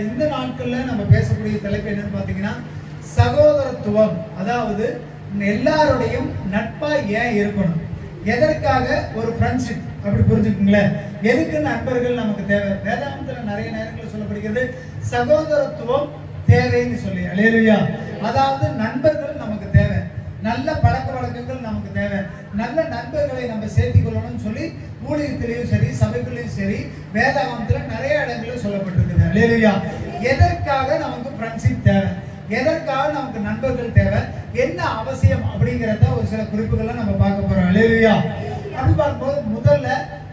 இந்த நாட்கள்ல நம்ம பேசக்கூடிய தலைப்பு என்னன்னு பாத்தீங்கன்னா சகோதரத்துவம். அதாவது எல்லாரோடையும் நட்பா ஏன் இருக்கணும், எதற்காக ஒரு ஃப்ரெண்ட்ஷிப் அப்படி புரிஞ்சுக்குங்களேன். எதுக்கு நண்பர்கள் நமக்கு தேவை? வேதாந்தத்துல நிறைய நேரங்களில் சொல்லப்படுகிறது சகோதரத்துவம் தேவைன்னு சொல்லி. அல்லேலூயா. அதாவது நண்பர்கள் நமக்கு தேவை, நல்ல பழக்க வழக்கங்கள் நமக்கு தேவை, நல்ல நண்பர்களை நம்ம சேர்த்திக் கொள்ளணும்னு சொல்லி ஊழியத்திலையும் சரி சபைக்குள்ளேயும் சரி வேதாகமத்துல நிறைய இடங்களில் சொல்லப்பட்டிருக்குது. அல்லேலூயா. எதற்காக நமக்கு ஃப்ரெண்ட்ஷிப் தேவை, எதற்காக நமக்கு நண்பர்கள் தேவை, என்ன அவசியம் அப்படிங்கிறத ஒரு சில குறிப்புகளை நம்ம பார்க்க போறோம். அல்லேலூயா. அப்படி பார்க்கும்போது முதல்ல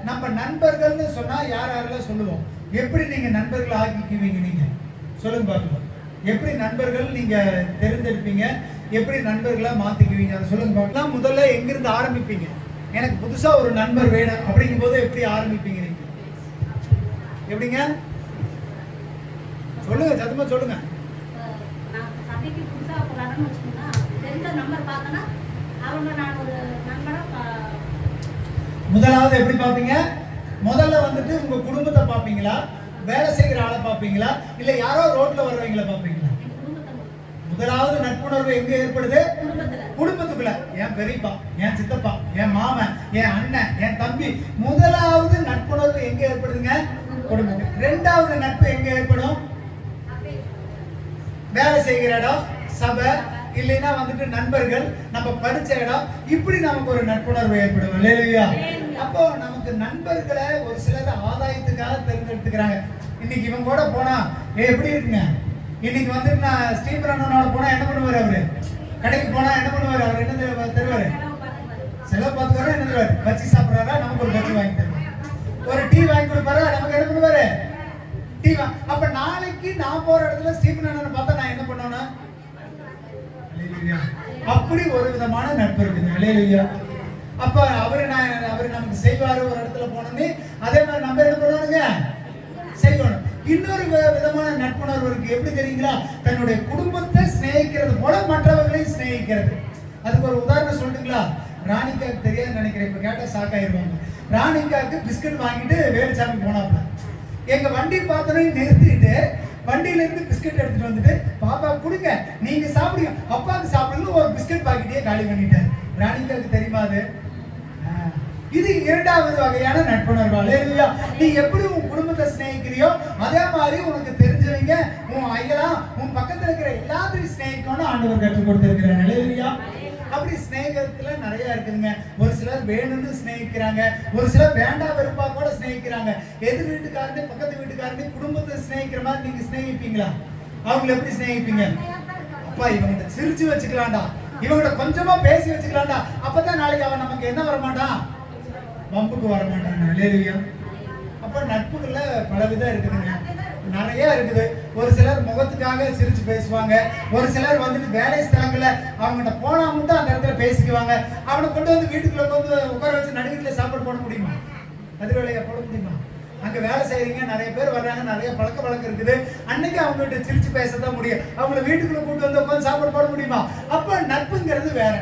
நம்ம நண்பர்கள்னு சொன்னா யார் யாரெல்லாம் சொல்லுவோம். எப்படி நீங்க நண்பர்கள் ஆக்கிக்குவீங்க? நீங்க சொல்லுங்க பார்க்கலாம். எப்படி நண்பர்கள் நீங்க தேர்ந்தெடுப்பீங்க, எப்படி நண்பர்களா மாத்திக்குவீங்க அதை சொல்லுங்க பார்க்கலாம். முதல்ல எங்கிருந்து ஆரம்பிப்பீங்க? எனக்கு புதுசா ஒரு நண்பர் வேணும் அப்படிங்கும் போது எப்படி ஆரம்பிப்பீங்க நீங்க? எப்படிங்க சொல்லுங்க, சத்தமா சொல்லுங்க. முதலாவது எப்படி பாப்பீங்க? முதல்ல வந்துட்டு உங்க குடும்பத்தை பாப்பீங்களா, வேலை செய்கிற ஆளை பாப்பீங்களா, இல்ல யாரோ ரோட்ல வர்றவங்களை பாப்பீங்களா? முதலாவது நட்புணர்வு எங்க ஏற்படுது? குடும்பத்துக்குள்ள. என் பெரியப்பா, என் சித்தப்பா, என் மாமன், என் அண்ணன், என் தம்பி. முதலாவது நட்புணர்வு எங்க ஏற்படுதுங்க? குடும்பம். இரண்டாவது நட்பு எங்க ஏற்படும்? வேலை செய்கிற இடம், சபை, இல்லைன்னா வந்துட்டு நண்பர்கள், நம்ம படிச்ச இடம், இப்படி நமக்கு ஒரு நட்புணர்வு ஏற்படும். இல்லையா? அப்போ நமக்கு நண்பர்களை ஒரு சிலர் ஆதாயத்துக்காக தேர்ந்தெடுத்துக்கிறாங்க. இன்னைக்கு இவங்க கூட போனா எப்படி இருக்குங்க, இன்னைக்கு வந்துட்டு நான் ஸ்டீபன் அண்ணனோட போனா என்ன பண்ணுவாரு? அவரு கடைக்கு போனா என்ன பண்ணுவாரு? அவர் என்ன தருவாரு? செலவு பார்த்துக்காரா என்ன தருவாரு? பச்சி சாப்பிட்றாரா, நமக்கு ஒரு பச்சி வாங்கி தருவாரு. ஒரு டீ வாங்கி கொடுப்பாரா, நமக்கு என்ன பண்ணுவாரு? டீ. அப்ப நாளைக்கு நான் போற இடத்துல ஸ்டீபன் அண்ணனை பார்த்தா நான் என்ன பண்ணணும்? அப்படி ஒரு விதமான நட்பு இருக்குது. அல்லேலூயா. அப்ப அவரு நமக்கு செய்வாரு ஒரு இடத்துல போனோமே, அதே மாதிரி நம்ம என்ன பண்ணுவானுங்க? செய்யணும். இன்னொரு விதமான நட்புணர்வு இருக்கு. எப்படி தெரியுங்களா? தன்னுடைய குடும்பத்தை சிநேகிக்கிறது போல மற்றவர்களையும் சிநேகிக்கிறது. அதுக்கு ஒரு உதாரணம் சொல்லுங்களா? ராணிக்காக்கு தெரியாது நினைக்கிறேன், இப்ப கேட்டா ஷாக் ஆயிருவாங்க. ராணிக்காக்கு பிஸ்கட் வாங்கிட்டு வேலுச்சாமி போனாப்ல. எங்க வண்டி பார்த்தோன்னே நிறுத்திட்டு வண்டியில இருந்து பிஸ்கட் எடுத்துட்டு வந்துட்டு, பாப்பா கொடுங்க, நீங்க சாப்பிடுங்க, அப்பாவுக்கு சாப்பிடுங்க, ஒரு பிஸ்கட் பாக்கெட்டையே காலி பண்ணிட்டாரு. ராணிக்காக்கு தெரியுமா அது? இது இரண்டாவது வகையான நட்புணர்வு. அல்லேலூயா. நீ எப்படி உன் குடும்பத்தை சிநேகிக்கிறியோ அதே மாதிரி உனக்கு தெரிஞ்சவங்க, உன் ஐயா, உன் பக்கத்துல இருக்கிற எல்லாத்தையும் சிநேகிக்கணும்னு ஆண்டவர் கற்றுக் கொடுத்திருக்கிறார். அல்லேலூயா. அப்படி சிநேகத்துல நிறைய இருக்குதுங்க. ஒரு சிலர் வேணும்னு சிநேகிக்கிறாங்க, ஒரு சிலர் வேண்டாம் வெறுப்பா கூட சிநேகிக்கிறாங்க. எதிர் வீட்டுக்காரனே பக்கத்து வீட்டுக்காரனே குடும்பத்தை சிநேகிக்கிற மாதிரி நீங்க சிநேகிப்பீங்களா? அவங்களை எப்படி சிநேகிப்பீங்க? அப்பா இவங்க சிரிச்சு வச்சுக்கலாம்டா, இவங்கிட்ட கொஞ்சமா பேசி வச்சுக்கலாம்டா, அப்பதான் நாளைக்கு அவன் நமக்கு என்ன வரமாட்டான்? வம்புக்கு வரமாட்டான். அல்லேலூயா. அப்ப நட்புகள்ல பலவிதம் இருக்குதுங்க, நிறைய இருக்குது. ஒரு சிலர் முகத்துக்காக சிரிச்சு பேசுவாங்க, ஒரு சிலர் வந்துட்டு வேலை ஸ்தலங்கள்ல அவங்ககிட்ட போனா மட்டும் அந்த இடத்துல பேசிக்குவாங்க. அவனை கொண்டு வந்து வீட்டுக்குள்ள வந்து உட்கார வச்சு நடுவீட்டுல சாப்பாடு போட முடியுமா? அது வேலையை போட முடியுமா? அங்க வேலை செய்யறீங்க, நிறைய பேர் வர்றாங்க, நிறைய பழக்க வழக்கம் இருக்குது. அன்னைக்கு அவங்ககிட்ட சிரிச்சு பேசதான் முடியும். அவங்களை வீட்டுக்குள்ள கூட்டு வந்து உட்காந்து சாப்பாடு போட முடியுமா? அப்ப நட்புங்கிறது வேற.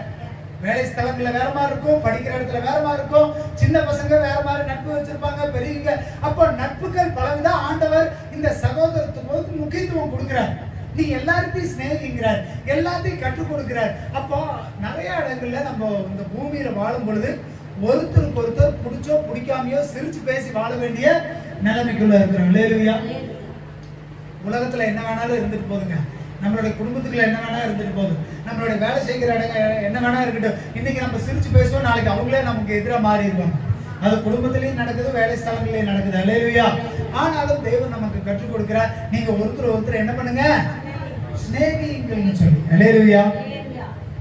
வேலை ஸ்தலங்கள்ல வேற மாதிரி இருக்கும், படிக்கிற இடத்துல வேற மாதிரி இருக்கும், சின்ன பசங்க வேற மாதிரி நட்பு வச்சிருப்பாங்க, பெரியவங்க. அப்போ நட்புகள் பலவிதம். ஆண்டவர் இந்த சகோதரத்துவத்துக்கு முக்கியத்துவம் கொடுக்கிறார். நீ எல்லாத்தையும் சிநேகிக்கிறார், எல்லாத்தையும் கற்றுக் கொடுக்கிறார். அப்போ நிறைய இடங்கள்ல நம்ம இந்த பூமியில வாழும் பொழுது ஒருத்தருக்கு ஒருத்தர் பிடிச்சோ பிடிக்காமையோ சிரிச்சு பேசி வாழ வேண்டிய நிலைமைக்குள்ள இருக்கிறோம். அல்லேலூயா. உலகத்துல என்ன வேணாலும் இருந்துட்டு போதுங்க, நம்மளுடைய குடும்பத்துக்குள்ள என்ன வேணா இருந்துட்டு போதும், நம்மளுடைய வேலை செய்கிற இடங்கள் என்ன வேணா இருக்கட்டும். இன்னைக்கு நம்ம சிரிச்சு பேசுவோம், நாளைக்கு அவங்களே நமக்கு எதிராக மாறிடுவாங்க. அது குடும்பத்திலையும் நடக்குது, வேலை ஸ்தலங்களையும் நடக்குது. அல்லேலூயா. ஆனாலும் தேவன் நமக்கு கற்றுக் கொடுக்கிறார், நீங்க ஒருத்தர் என்ன பண்ணுங்க? சிநேகிங்கள்னு சொல்லி. அல்லேலூயா.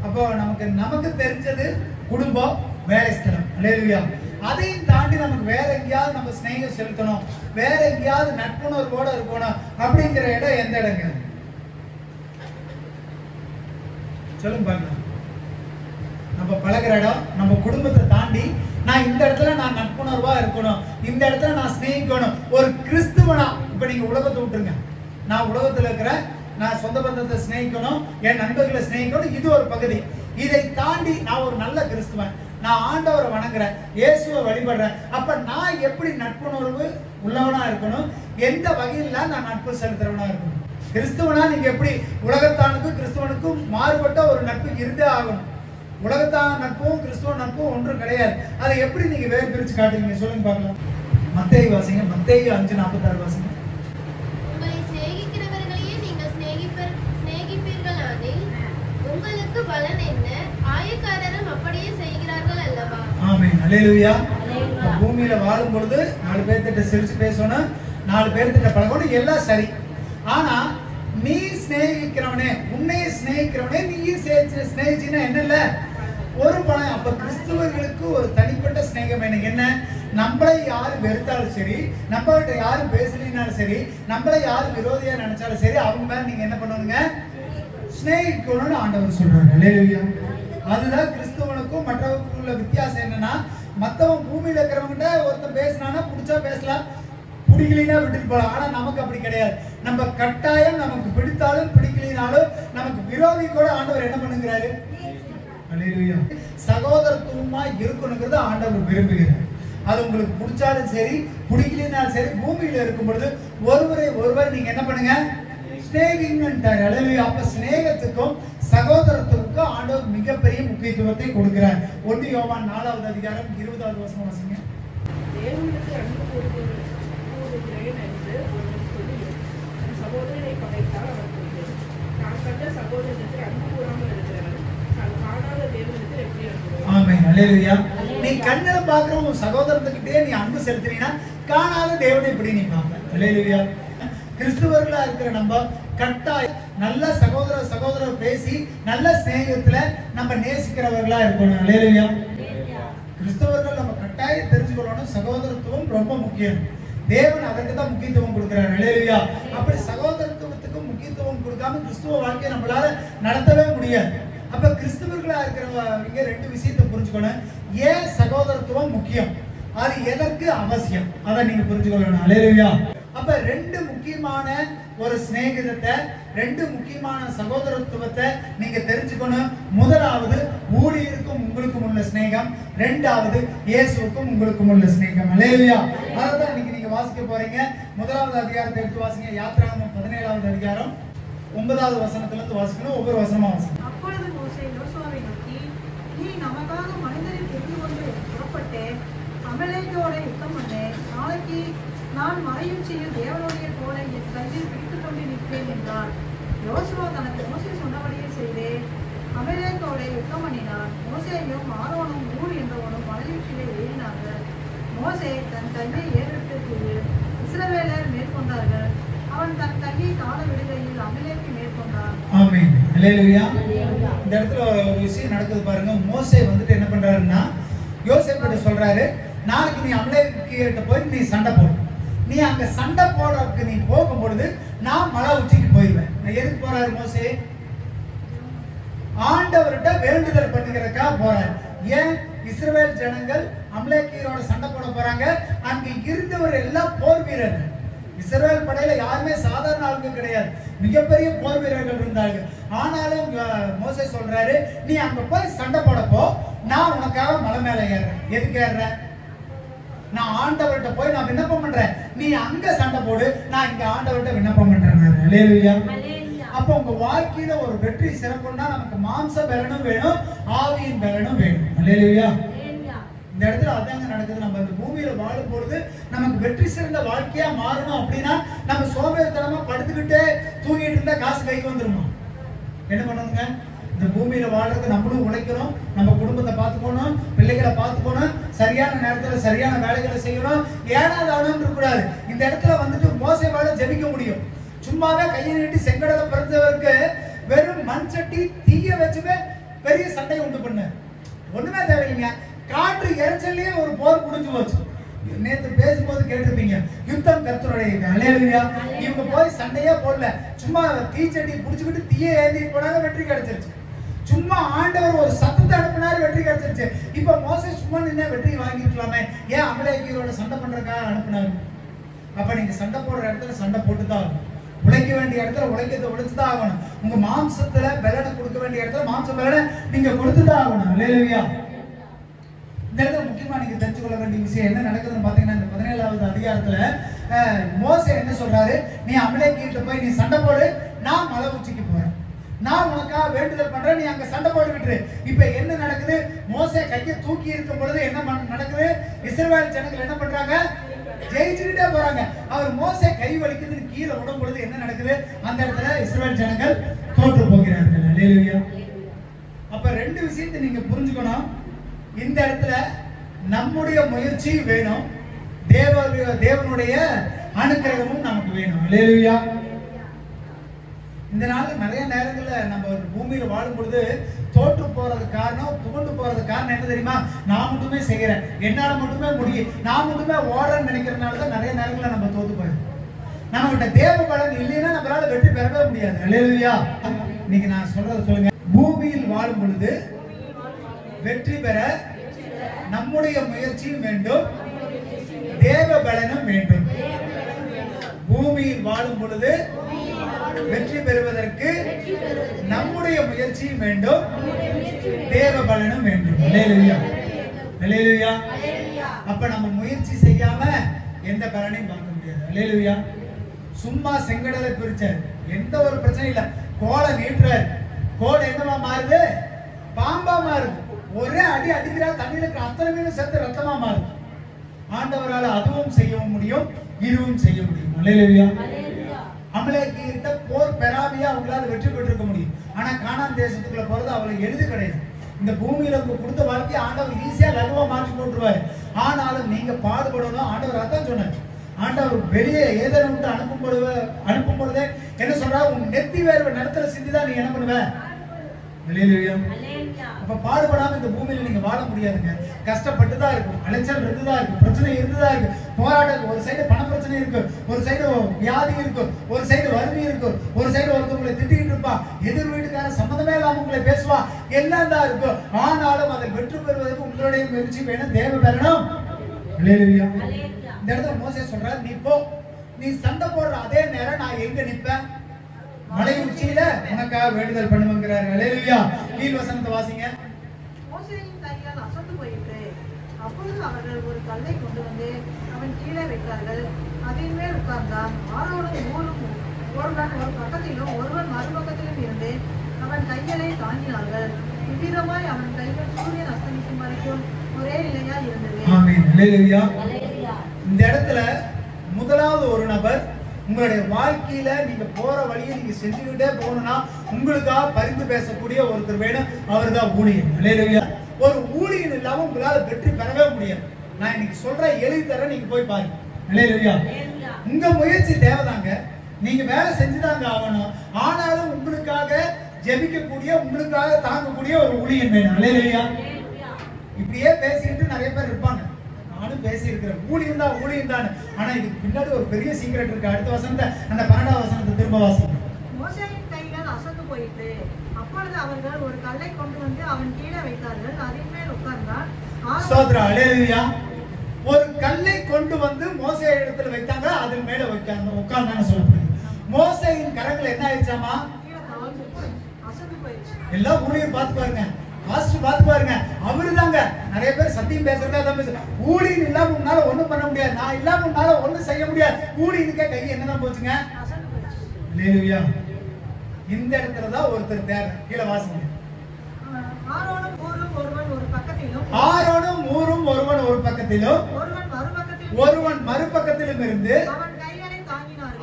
அப்போ நமக்கு தெரிஞ்சது குடும்பம், வேலை ஸ்தலம். அல்லேலூயா. அதையும் தாண்டி நமக்கு வேற எங்கேயாவது நம்ம சிநேகம் செலுத்தணும், வேற எங்கேயாவது நட்புணர்வோட இருக்கணும் அப்படிங்கிற இடம் எந்த இடங்க? சொல்லுங்க பார்க்கலாம். நம்ம பழகிற இடம், நம்ம குடும்பத்தை தாண்டி நான் இந்த இடத்துல நான் நட்புணர்வா இருக்கணும், இந்த இடத்துல நான் சிநேகிக்கணும். ஒரு கிறிஸ்துவனா இப்ப நீங்க உலகத்தை விட்டுருங்க, நான் உலகத்துல இருக்கிறேன், நான் சொந்த பந்தத்தை சிநேகிக்கணும், என் நண்பர்களை சிநேகிக்கணும், இது ஒரு பகுதி. இதை தாண்டி நான் ஒரு நல்ல கிறிஸ்துவன், நான் ஆண்டவரை வணங்குறேன், இயேசுவை வழிபடுறேன். அப்ப நான் எப்படி நட்புணர்வு உள்ளவனா இருக்கணும், எந்த வகையில நான் நட்பு செலுத்துறவனா இருக்கணும். கிறிஸ்துவனா நீங்க எப்படி உலகத்தானுக்கும் கிறிஸ்துவனுக்கும் மாறுபட்ட ஒரு நட்பு இருந்தே ஆகணும். உலகத்தான் நட்பும் கிறிஸ்துவ நட்பும் ஒன்றும் கிடையாது. அதை எப்படி நீங்க வேறு பிரிச்சு காட்டுவீங்க சொல்லுங்க பார்க்கலாம். மத்தேயு வாசிங்க, மத்தேயு 5:46 வாசிங்க. உங்களை சிநேகிக்கிறவர்களையே நீங்கள் சிநேகிப்பீர்களானில் உங்களுக்கு பலன் என்ன? ஆயக்காரரும் அப்படியே செய்கிறார்கள் அல்லவா? ஆமென், அல்லேலூயா. பூமியில வாழும் பொழுது 4 பேர்கிட்ட சிரிச்சு பேசணும், 4 பேர்கிட்ட பழகணும், எல்லாம் சரி. ஆனா நீ சிநேகிக்கிறவனே, உன்னைய சிநேகிக்கிறவனே நீயும் சிநேகிச்சின்னா என்ன இல்ல ஒரு பலன். அப்ப கிறிஸ்துவர்களுக்கு ஒரு தனிப்பட்ட சிநேகம் என்ன? நம்மளை யாரு வெறுத்தாலும் சரி, நம்மகிட்ட யாரு பேசலினாலும் சரி, நம்மளை யாரு விரோதியா நினைச்சாலும் சரி, அவங்க மேல நீங்க என்ன பண்ணுவீங்க? சிநேகிக்கணும்னு ஆண்டவர் சொல்றாரு. அல்லேலூயா. அதுதான் கிறிஸ்துவனுக்கும் மற்றவர்களுக்கும் உள்ள வித்தியாசம். என்னன்னா மத்தவன் பூமியில இருக்கிறவங்கிட்ட ஒருத்தன் பேசினானா பிடிச்சா பேசலாம், பிடிக்கலினா விட்டுட்டு போகலாம். ஆனா நமக்கு அப்படி கிடையாது. நம்ம கட்டாயம் நமக்கு பிடித்தாலும் பிடிக்கலினாலும் நமக்கு விரோதி கூட ஆண்டவர் என்ன பண்ணுகிறாரு? அல்லேலூயா. சகோதரத்துவமா இருக்கணுங்கிறது ஆண்டவர் விரும்புகிறார். அது உங்களுக்கு பிடிச்சாலும் சரி பிடிக்கலினாலும் சரி, பூமியில இருக்கும் பொழுது ஒருவரை ஒருவர் நீங்க என்ன பண்ணுங்க? ஸ்நேகிங்கன்றார். அல்லேலூயா. அப்ப ஸ்நேகத்துக்கும் சகோதரத்துக்கும் ஆண்டவர் மிகப்பெரிய முக்கியத்துவத்தை கொடுக்கிறார். 1 யோவான் 4வது அதிகாரம் 20வது வசனம் வாசிங்க. தேவனுக்கு அன்பு கூறுகிறேன் என்று ஒருவன் சொல்லி தன் சகோதரனை பகைத்தால் அவர் கூறுகிறார். நான் கண்ட சகோதரனுக்கு அன்பு கூறாமல் இருக்கிறவன் நான் காணாத தேவனுக்கு எப்படி அன்பு? ஆமென், அல்லேலூயா. நீ கண்ணுல பாக்குற உன் சகோதரத்துக்கிட்டே நீ அன்பு செலுத்தினா காணாத தேவனை எப்படி நீ பார்ப்ப? அல்லேலூயா. கிறிஸ்துவர்களா இருக்கிற நம்ம கட்டாயம் நல்ல சகோதரர் பேசி நல்ல ஸ்நேகத்துல நம்ம நேசிக்கிறவர்களா இருக்கணும். அல்லேலூயா. கிறிஸ்தவர்கள் நம்ம கட்டாயம் தெரிஞ்சுக்கொள்ளணும், சகோதரத்துவம் ரொம்ப முக்கியம். தேவன் அதற்கு தான் முக்கியத்துவம் கொடுக்கிறார். அல்லேலூயா. அப்படி சகோதரத்துவத்துக்கு முக்கியத்துவம் கொடுக்காம கிறிஸ்துவ வாழ்க்கையை நம்மளால நடத்தவே முடியாது. அப்ப கிறிஸ்தவர்களா இருக்கிறவங்க 2 விஷயத்தை புரிஞ்சுக்கணும். ஏன் சகோதரத்துவம் முக்கியம், அது எதற்கு அவசியம், அதை நீங்க புரிஞ்சுக்கொள்ளணும். அல்லேலூயா. அப்ப 2 முக்கியமான ஒரு சிநேகிதத்தை, 2 முக்கியமான சகோதரத்துவத்தை நீங்க தெரிஞ்சுக்கணும். முதலாவது ஊழியருக்கும் உங்களுக்கும் உள்ள சிநேகம், 2வது இயேசுவுக்கும் உங்களுக்கும் உள்ள சிநேகம். அல்லேலூயா. அதான் இன்னைக்கு நீங்க வாசிக்க போறீங்க. 1வது அதிகாரத்தை எடுத்து வாசிங்க. யாத்திராகமம் 17வது அதிகாரம் 9வது வசனத்துல இருந்து வாசிக்கணும். ஒவ்வொரு வசனமா வாசிக்கணும். அப்பொழுது மோசே யோசுவாவை நோக்கி, நீ நமக்காக மனிதரை தெரிந்து கொண்டு புறப்பட்டு அமலேக்கோட யுத்தம் பண்ணு. நாளைக்கு நான் மறையுச்சியில் தேவனுடைய கோலை என் கையில் பிடித்துக் கொண்டு நிற்பேன் என்றார். யோசுவா தனக்கு மோசே சொன்னபடியே செய்து அமலேக்கோட யுத்தம் பண்ணினார். மோசேயும் ஆரோனும் ஊர் என்பவனும் மலையுச்சியிலே ஏறினார்கள். மோசே தன் கையை ஏறெடுத்து இஸ்ரவேலர் மேற்கொண்டார்கள். அவன் தன் கையை காண விடுகையில் அமலேக்கை மேற்கொண்டான். ஆமென், அல்லேலூயா. இந்த இடத்துல ஒரு விஷயம் நடக்குது பாருங்க. மோசே வந்துட்டு என்ன பண்றாருன்னா யோசேப்பிட்ட சொல்றாரு, நாளைக்கு நீ அமலேக்கிட்ட போய் நீ சண்டை போடு. நீ அங்க சண்டை போடுறதுக்கு நீ போகும் பொழுது நான் மலை உச்சிக்கு போயிடுவேன். எதுக்கு போறாரு மோசே? ஆண்டவர்கிட்ட வேண்டுதல் பண்ணுகிறதுக்காக போறாரு. ஏன்? இஸ்ரவேல் ஜனங்கள் அமலேக்கியரோட சண்டை போட போறாங்க. அங்க இருந்தவர் எல்லாம் போர் வீரர்கள். இஸ்ரவேல் படையில யாருமே சாதாரண ஆளுங்க கிடையாது, மிகப்பெரிய போர் வீரர்கள் இருந்தாங்க. ஆனாலும் மோசே சொல்றாரு, நீ அங்க போய் சண்டை போடப்போ நான் உனக்காக மலை மேல ஏறுறேன். எதுக்கு ஏறுற? நான் ஆண்டவர்கிட்ட போய் நான் விண்ணப்பம் பண்றேன். நீ அங்க சண்டை போடு, நான் இங்க ஆண்டவர்கிட்ட விண்ணப்பம் பண்றேன். அல்லேலூயா. அப்ப உங்க வாழ்க்கையில ஒரு வெற்றி சிறப்புன்னா நமக்கு மாம்ச பலனும் வேணும், ஆவியின் பலனும் வேணும். அல்லேலூயா. இந்த இடத்துல அதாங்க நடக்குது. நம்ம இந்த பூமியில வாழும் பொழுது நமக்கு வெற்றி சிறந்த வாழ்க்கையா மாறணும் அப்படின்னா நம்ம சோம்பேறித்தனமா படுத்துக்கிட்டே தூங்கிட்டு இருந்தா காசு கைக்கு வந்துருமா? என்ன பண்ணணுங்க? இந்த பூமியில வாழ்றதுக்கு நம்மளும் உழைக்கணும், நம்ம குடும்பத்தை பார்த்துக்கணும், பிள்ளைகளை பார்த்துக்கணும், சரியான நேரத்துல சரியான வேலைகளை செய்யணும். ஏனாவது அவனும் இருக்கக்கூடாது. இந்த இடத்துல வந்துட்டு மோசேவால ஜெபிக்க முடியும். சும்மாவே கையை நீட்டி செங்கடலை பிறந்தவருக்கு வெறும் மண் சட்டி தீய வச்சுமே பெரிய சண்டையை உண்டு பண்ண ஒண்ணுமே தேவையில்லைங்க. காற்று இறைச்சல்லையே ஒரு போர் முடிஞ்சு போச்சு. நேற்று பேசும்போது கேட்டிருப்பீங்க, யுத்தம் கர்த்தருடையது. அல்லேலூயா. இவங்க போய் சண்டையே போடல, சும்மா தீச்சட்டி புடிச்சுக்கிட்டு தீய ஏந்தி போனாங்க, வெற்றி கிடைச்சிருச்சு. சும்மா ஆண்டவர் ஒரு சத்தத்தை அனுப்பினாரு, வெற்றி கிடைச்சிருச்சு. இப்ப மோசே சும்மா நின்று வெற்றி வாங்கிருக்கலாமே, ஏன் அமலேக்கியரோட சண்டை பண்றதுக்காக அனுப்பினாரு? அப்ப நீங்க சண்டை போடுற இடத்துல சண்டை போட்டுதான் ஆகணும். உழைக்க வேண்டிய இடத்துல உழைக்கத்தை உழைச்சுதான் ஆகணும். உங்க மாம்சத்துல பலனை கொடுக்க வேண்டிய இடத்துல மாம்ச பலனை நீங்க கொடுத்துதான் ஆகணும். அல்லேலூயா. இந்த இடத்துல முக்கியமா நீங்க தெரிஞ்சு கொள்ள வேண்டிய விஷயம் என்ன நடக்குதுன்னு பாத்தீங்கன்னா, இந்த 17வது அதிகாரத்துல மோசே என்ன சொல்றாரு, நீ அமலேக்கிட்ட போய் நீ சண்டை போடு, நான் மலை உச்சிக்கு போறேன், நான் உனக்காக வேண்டுதல் பண்றேன், நீ அங்க சண்டை போட்டு விட்டுரு. இப்ப என்ன நடக்குது, மோசே கையை தூக்கி இருக்கும் பொழுது என்ன நடக்குது, இஸ்ரவேல் ஜனங்கள் என்ன பண்றாங்க, ஜெயிச்சுக்கிட்டே போறாங்க. அவர் மோசே கை வலிக்குதுன்னு கீழே விடும் பொழுது என்ன நடக்குது, அந்த இடத்துல இஸ்ரவேல் ஜனங்கள் தோற்று போகிறார்கள். அல்லேலூயா. அப்ப ரெண்டு விஷயத்தை நீங்க புரிஞ்சுக்கணும். இந்த இடத்துல நம்முடைய முயற்சி வேணும், தேவனுடைய அனுக்கிரகமும் நமக்கு வேணும். அல்லேலூயா. இந்த நாள் நிறைய நேரங்கள்ல நம்ம பூமியில வாழும் பொழுது தோற்று போறது காரணம், துவண்டு போறது காரணம் என்ன தெரியுமா, நான் மட்டுமே செய்யறேன், என்னால மட்டுமே முடியும், நான் மட்டுமே ஓடுறேன்னு நினைக்கிறதுனாலதான் நிறைய நேரங்கள்ல நம்ம தோத்து போயிடும். நம்ம கிட்ட தேவ பலன் இல்லைன்னா நம்மளால வெற்றி பெறவே முடியாது. அல்லேலூயா. இன்னைக்கு நான் சொல்றத சொல்லுங்க. பூமியில் வாழும் பொழுது வெற்றி பெற நம்முடைய முயற்சியும் வேண்டும், தேவ பலனும் வேண்டும். பூமியில் வாழும் பொழுது வெற்றி பெறுவதற்கு நம்முடைய முயற்சியும் வேண்டும், தேவ பலனும் வேண்டும். அல்லேலூயா. அல்லேலூயா. அப்ப நம்ம முயற்சி செய்யாம எந்த பலனையும் பார்க்க முடியாது. அல்லேலூயா. சும்மா செங்கடலை பிரிச்சாரு, எந்த ஒரு பிரச்சனையும் இல்ல, கோலை நீட்டுறாரு, கோல் என்னமா மாறுது, பாம்பா மாறுது. ஒரே அடி அடிக்கிறா, தண்ணியில அத்தனை மீன் சேர்த்து ரத்தமா மாறுது. ஆண்டவரால் அதுவும் செய்யவும் முடியும், இதுவும் செய்ய முடியும். அல்லேலூயா. அமலேக்கிட்ட போர் பெறாமையா அவங்களால வெற்றி பெற்றிருக்க முடியும். ஆனா கானான் தேசத்துக்குள்ள போறது அவளுக்கு எளிது கிடையாது. இந்த பூமியில கொடுத்த வாழ்க்கையை ஆண்டவர் ஈஸியா லகுவா மாற்றி போட்டுருவாரு. ஆனாலும் நீங்க பாடுபடணும். ஆண்டவர் அதான் சொன்னார். ஆண்டவர் வெளியே ஏதேனும் விட்டு அனுப்பும் பொழுதே என்ன சொல்றா, உன் நெத்தி வேர்வை நிலத்துல சிந்திதான் நீ என்ன பண்ணுவ. அப்ப பாடுபடாம இந்த பூமியில நீங்க வாழ முடியாதுங்க. கஷ்டப்பட்டு தான் இருக்கும், அலைச்சல் இருந்துதான் இருக்கு, பிரச்சனை இருந்துதான் இருக்கு, போராட்டம். ஒரு சைடு பண பிரச்சனை இருக்கு, ஒரு சைடு வியாதி இருக்கு, ஒரு சைடு வறுமை இருக்கு, ஒரு சைடு ஒருத்தவங்களை திட்டிட்டு இருப்பா, எதிர் வீட்டுக்கார சம்மந்தமே இல்லாம உங்களை பேசுவா, எல்லாம் தான் இருக்கும். ஆனாலும் அதை வெற்றி பெறுவதற்கு உங்களுடைய முயற்சி வேணும், தேவ பெறணும். இந்த இடத்துல மோசே சொல்றாரு, நீ போ, நீ சண்டை போடுற அதே நேரம் நான் எங்க நிப்பேன், மலை உச்சியில உனக்காக வேண்டுதல் பண்ணுவாங்கிறாரு. அல்லேலூயா. கீழ் வசனத்தை வாசிங்க. மோசேயின் கையால் அசந்து போயிற்று. அப்பொழுது அவர்கள் ஒரு கல்லை கொண்டு வந்து அவன் கீழே வைத்தார்கள், அதன் மேல் உட்கார்ந்தான். ஆரோனும் ஊரும் ஒருவன் ஒரு பக்கத்திலும் ஒருவன் மறுபக்கத்திலும் இருந்து அவன் கைகளை தாங்கினார்கள். இவ்விதமாய் அவன் கைகள் சூரியன் அஸ்தமிக்கும் வரைக்கும் ஒரே நிலையா இருந்தது. ஆமென். அல்லேலூயா. இந்த இடத்துல முதலாவது ஒரு நபர், உங்களுடைய வாழ்க்கையில நீங்க போற வழியை நீங்க செஞ்சுக்கிட்டே போகணும்னா உங்களுக்காக பரிந்து பேசக்கூடிய ஒருத்தர் வேணும், அவர் தான் ஊழியன். அல்லேலூயா. ஒரு ஊழியன் இல்லாம உங்களால வெற்றி பெறவே முடியாது. நான் இன்னைக்கு சொல்ற எழுதி தர, நீங்க போய் பாருங்க. அல்லேலூயா. உங்க முயற்சி தேவைதாங்க, நீங்க வேலை செஞ்சுதாங்க ஆகணும். ஆனாலும் உங்களுக்காக ஜெபிக்கக்கூடிய, உங்களுக்காக தாங்கக்கூடிய ஒரு ஊழியன் வேணும். அல்லேலூயா. இப்படியே பேசிக்கிட்டு நிறைய பேர் இருப்பாங்க, நானும் பேசி இருக்கிறேன், ஊழியம் தான் ஊழியம் தான். ஆனா இதுக்கு பின்னாடி ஒரு பெரிய சீக்கிரட் இருக்கு. அடுத்த வசனத்தை, அந்த 12வது வசனத்தை திரும்ப வாசிங்க. மோசேயின் கைகள் அசந்து போயிற்று. அப்பொழுது அவர்கள் ஒரு கல்லை கொண்டு வந்து அவன் கீழே வைத்தார்கள், அதன் மேல் உட்கார்ந்தான். ஸ்தோத்திரம். அல்லேலூயா. ஒரு கல்லை கொண்டு வந்து மோசே இடத்துல வைத்தாங்க, அதன் மேல உட்கார்ந்தான்னு சொல்லப்படுது. மோசேயின் கரங்கள் என்ன ஆயிடுச்சாமா, அசந்து போயிடுச்சு. எல்லாம் ஊழியர் பார்த்து பாருங்க, பாஸ்டர் பார்த்து பாருங்க, அவரு தாங்க. நிறைய பேர் சத்தியம் பேசுறதா தான் பேச. ஊழியன் இல்லாம உன்னால ஒண்ணும் பண்ண முடியாது, நான் இல்லாம உன்னால ஒண்ணும் செய்ய முடியாது. ஊழியனுக்கே கை என்னதான் போச்சுங்க. அல்லேலூயா. இந்த இடத்துலதான் ஒருத்தர் தேவை. கீழே வாசிங்க. ஆரோனும் ஊரும் ஒருவன் ஒரு பக்கத்திலும், ஆரோனும் ஊரும் ஒருவன் ஒரு பக்கத்திலும், ஒருவன் மறுபக்கத்திலும் இருந்து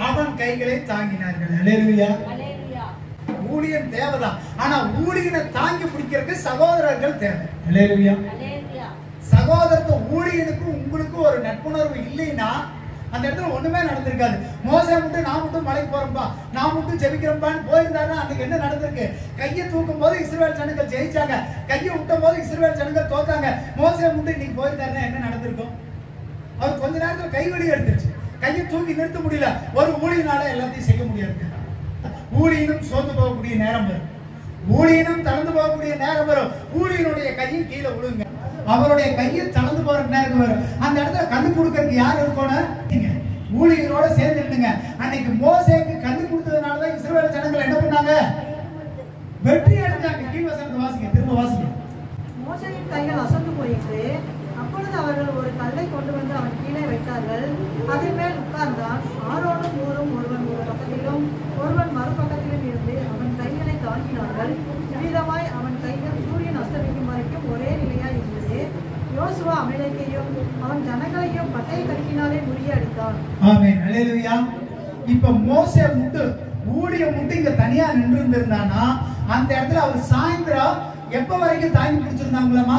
அவன் கைகளை தாங்கினார்கள். அல்லேலூயா. ஊழியன் தேவைதான், ஆனா ஊழியனை தாங்கி பிடிக்கிறதுக்கு சகோதரர்கள் தேவை. அல்லேலூயா. சகோதரத்து ஊழியனுக்கும் உங்களுக்கும் ஒரு நட்புணர்வு இல்லைன்னா அந்த இடத்துல ஒண்ணுமே நடந்திருக்காது. மோசே மட்டும் நான் மட்டும் மலைக்கு போறப்பா, நான் மட்டும் ஜெபிக்கிறப்பான்னு போயிருந்தாருன்னா அன்னைக்கு என்ன நடந்திருக்கு? கையை தூக்கும் போது இஸ்ரவேல் ஜனங்கள் ஜெயிச்சாங்க, கையை விட்டும் போது இஸ்ரவேல் ஜனங்கள் தோத்தாங்க. மோசே மட்டும் இன்னைக்கு போயிருந்தாருன்னா என்ன நடந்திருக்கும்? அவர் கொஞ்ச நேரத்துல கைவலி எடுத்துருச்சு, கையை தூக்கி நிறுத்த முடியல. ஒரு ஊழியனால எல்லாத்தையும் செய்ய முடியாது. ஊழியனும் சோர்ந்து போகக்கூடிய நேரம் வரும், ஊழியனும் தளர்ந்து போகக்கூடிய நேரம் வரும். ஊழியனுடைய கையும் கீழே விழுங்க, அவருடைய கையை தளர்ந்து போற நேரம் வரும். அந்த இடத்துல கண்ணு கொடுக்கறதுக்கு யார் இருக்கணும்? ஊழியரோட சேர்ந்துட்டுங்க. அன்னைக்கு மோசேக்கு கண்ணு கொடுத்ததுனாலதான் இஸ்ரவேல் ஜனங்கள் என்ன பண்ணாங்க? வெற்றி அடைஞ்சாங்க. கீழ் வசனத்தை வாசிங்க, திரும்ப வாசிங்க. மோசேயின் கைகள் அசந்து போயிற்று. அப்பொழுது அவர்கள் ஒரு கல்லை கொண்டு வந்து அவன் கீழே வைத்தார்கள். அதன் மேல் உட்கார்ந்தான். ஆரோனும் ஊரும் ஒருவன் ஒரு பக்கத்திலும் ஒருவன் மறுபக்கத்திலும் இருந்து அவன் கைகளை தாங்கினார்கள். இவ்விதமாய் அவன் கைகள் சூரியன் அஸ்தமிக்கும் வரைக்கும் ஒரே நிலையாய் இருந்தது. யோசுவா அமலேக்கையும் அவன் ஜனங்களையும் பட்டய கருக்கினாலே முறியடித்தான். ஆமென், அல்லேலூயா. இப்ப மோசே முட்டு ஊழியம் முட்டு இங்க தனியா நின்று இருந்தானா, அந்த இடத்துல அவர் சாயந்தரம் எப்ப வரைக்கும் தாங்கி பிடிச்சிருந்தாங்களாமா?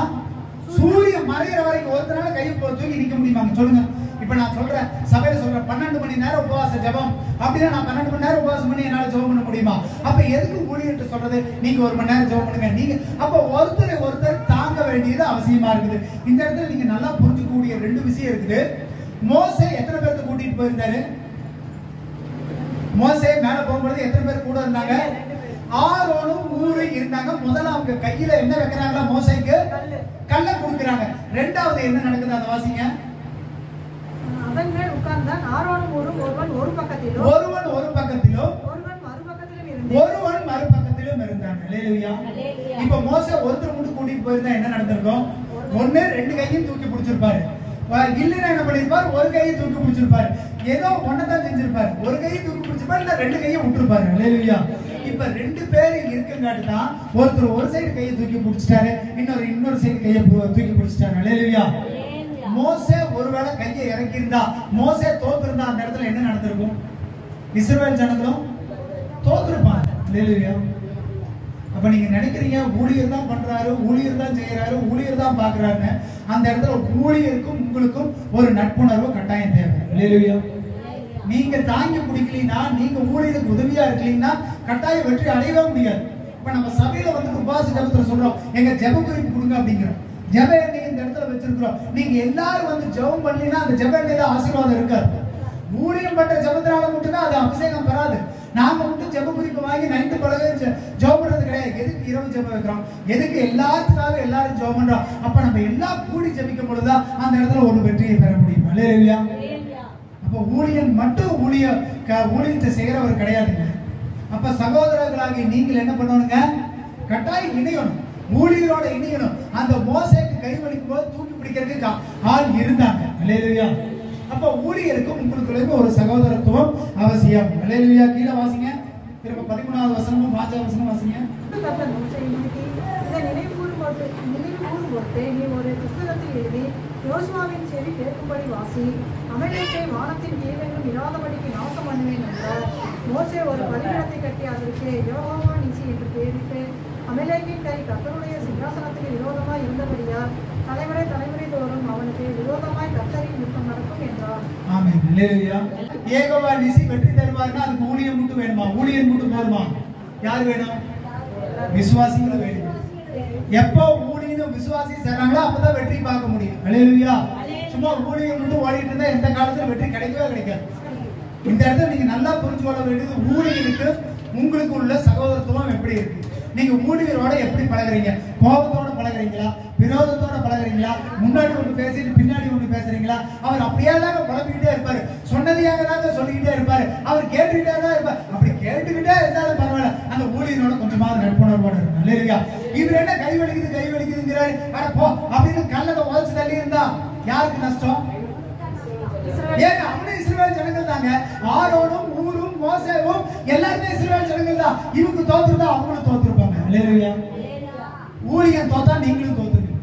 சூரியன் மறைகிற வரைக்கும். ஒருத்தனால கையை தூக்கி நிக்க முடியுமாங்க சொல்லுங்க? இப்ப நான் சொல்றேன், சபையில சொல்றேன், 12 மணி நேரம் உபவாச ஜெபம் அப்படின்னா நான் 12 மணி நேரம் உபவாசம் பண்ணி என்னால ஜெபம் பண்ண முடியுமா? அப்ப எதுக்கு ஊழியர்ட்டு சொல்றது நீங்க 1 மணி நேரம் ஜெபம் பண்ணுங்க? நீங்க அப்ப ஒருத்தரை ஒருத்தர் தாங்க வேண்டியது அவசியமா இருக்குது. இந்த இடத்துல நீங்க நல்லா புரிஞ்சுக்கக்கூடிய 2 விஷயம் இருக்குது. மோசே எத்தனை பேருக்கு கூட்டிட்டு போயிருந்தாரு? மோசே மேல போகும்போது எத்தனை பேர் கூட இருந்தாங்க? ஆரோனும் ஊரும் இருந்தாங்க. முதல்ல அவங்க கையில என்ன வைக்கிறாங்களா? மோசேக்கு கல்லை கொடுக்குறாங்க. ரெண்டாவது என்ன நடக்குது அதை வாசிங்க. அதன் மேல் உட்கார்ந்தான். ஆரோனும் ஊரும் ஒருவன் ஒரு பக்கத்திலும் ஒருவன் ஒரு பக்கத்திலும் ஒருவன் மறுபக்கத்திலும் இருந்தான். ஒருவன் மறுபக்கத்திலும் இருந்தாங்க. அல்லேலூயா. இப்ப மோசே ஒருத்தர் மட்டும் கூட்டிட்டு போயிருந்தா என்ன நடந்திருக்கும்? ஒண்ணு 2 கையும் தூக்கி பிடிச்சிருப்பாரு. இல்லைன்னா என்ன பண்ணிருப்பாரு? ஒரு கையை தூக்கி பிடிச்சிருப்பாரு. ஏதோ ஒன்னதான் செஞ்சிருப்பாரு. ஒரு கையை தூக்கி பிடிச்சிருப்பாரு, இல்ல 2 கையை விட்டுருப்பாரு. அல்லேலூயா. இப்ப 2 பேர் இருக்கங்காட்டி தான் ஒருத்தர் ஒரு சைடு கையை தூக்கி பிடிச்சிட்டாரு, இன்னொரு சைடு கையை தூக்கி பிடிச்சிட்டாரு. அல்லேலூயா. மோசே ஒருவேளை கையை இறக்கி இருந்தா, மோசே தோத்து இருந்தா அந்த இடத்துல என்ன நடந்திருக்கும்? இஸ்ரவேல் ஜனங்களும் தோத்துருப்பாங்க. அல்லேலூயா. அப்ப நீங்க நினைக்கிறீங்க ஊழியர் தான் பண்றாரு, ஊழியர் தான் செய்யறாரு, ஊழியர் தான் பாக்குறாருன்னு. அந்த இடத்துல ஊழியருக்கும் உங்களுக்கும் ஒரு நட்புணர்வு கட்டாயம் தேவை. அல்லேலூயா. நீங்க தாங்கி பிடிக்கலீங்கன்னா, நீங்க ஊழியருக்கு உதவியா இருக்கலீங்கன்னா கட்டாயம் வெற்றி அடையவே முடியாது. இப்ப நம்ம சபையில வந்து உபவாச ஜெபத்துல சொல்றோம், எங்க ஜெப குறிப்பு கொடுங்க அப்படிங்கிறோம். ஜெப எண்ணெய் இந்த இடத்துல வச்சிருக்கிறோம். நீங்க எல்லாரும் வந்து ஜெபம் பண்ணீங்கன்னா அந்த ஜெப எண்ணெயில ஆசீர்வாதம் இருக்காது. ஊழியம் பண்ற ஜெபத்தினால மட்டும்தான் அது அபிஷேகம் பெறாது. நாம மட்டும் ஜெப குறிப்பு வாங்கி நைட்டு பழக ஜெபம் பண்றது கிடையாது. எதுக்கு இரவு ஜெபம் வைக்கிறோம்? எதுக்கு எல்லாத்துக்காக எல்லாரும் ஜெபம் பண்றோம்? அப்ப நம்ம எல்லாம் கூடி ஜெபிக்கும் பொழுதுதான் அந்த இடத்துல ஒரு வெற்றியை பெற முடியும். அல்லேலூயா. அப்ப ஊழியன் மட்டும் ஊழியத்தை செய்யறவர் கிடையாதுங்க. அப்ப சகோதரர்களாகி நீங்கள் என்ன பண்ணணுங்க? கட்டாயம் இணையணும், ஊழியரோட இணையணும். அந்த மோசேக்கு கை வலிக்கும் போது தூக்கி பிடிக்கிறதுக்கு ஆள் இருந்தாங்க. அல்லேலூயா. அப்ப ஊழியருக்கும் உங்களுக்குள்ள ஒரு சகோதரத்துவம் அவசியம். அல்லேலூயா. கீழே வாசிங்க. திரும்ப 13வது வசனமும் 5வது வசனம் வாசிங்க. இதை நினைவு கூறும் பொருட்டு நீ ஒரு புத்தகத்தில் எழுதி யோசுவாவின் செவி கேட்கும்படி வாசி. அமலேக்கை வானத்தின் கீழெங்கும் இராதபடிக்கு நாசம் பண்ணுவேன் என்றார். மோசே ஒரு பலிபீடத்தை கட்டி அதற்கு யெகோவா நிசி என்று பெயரிட்டு, அமலேக்கின் கை கர்த்தருடைய சிங்காசனத்துக்கு விரோதமாய் இருந்தபடியால் தலைமுறை தோறும் அவனுக்கு விரோதமாய் கர்த்தரின் யுத்தம் நடக்கும் என்றார். ஆமென். அல்லேலூயா. யெகோவா நிசி வெற்றி தருவார்னா அதுக்கு ஊழியம் மட்டும் வேணுமா? ஊழியன் மட்டும் போதுமா? யார் வேணும்? விசுவாசிகள் வேணும். எப்போ ஊழியனும் விசுவாசி செய்றாங்களோ அப்பதான் வெற்றி பார்க்க முடியும். அல்லேலூயா. சும்மா ஊழியம் மட்டும் ஓடிட்டு இருந்தா எந்த காலத்துல வெற்றி கிடைக்கவே கிடைக்காது. இந்த இடத்துல நீங்க நல்லா புரிஞ்சு கொள்ள வேண்டியது, ஊழியருக்கு உங்களுக்கு உள்ள சகோதரத்துவம் எப்படி இருக்கு? நீங்க ஊழியரோட எப்படி பழகுறீங்க? கோபத்தோட பழகுறீங்களா? விரோதத்தோட பழகுறீங்களா? முன்னாடி ஒன்று பேசிட்டு பின்னாடி ஒன்று பேசுறீங்களா? அவர் அப்படியே தாங்க பழப்பிக்கிட்டே இருப்பாரு, சொன்னதையாக தாங்க சொல்லிக்கிட்டே இருப்பாரு, அவர் கேட்டுக்கிட்டே தான் இருப்பார். அப்படி கேட்டுக்கிட்டே இருந்தாலும் பரவாயில்ல, அந்த ஊழியரோட கொஞ்சமாவது நட்புணர்வோட இருக்கும். இல்லையா? இவர் என்ன கை வலிக்குதுங்கிறாரு, அட போ அப்படின்னு கல்லதை உதச்சு தள்ளி இருந்தா யாருக்கு நஷ்டம்? ஏங்க அவனே இஸ்ரவேல் ஜனங்கள் தாங்க. ஆரோனும் ஊரும் மோசேவும் எல்லாருமே இஸ்ரவேல் ஜனங்கள் தான். இவங்க தோத்துருந்தா அவங்களும் தோத்துருப்பாங்க. அல்லேலூயா. ஊழியன் தோத்தா நீங்களும் தோத்துருங்க.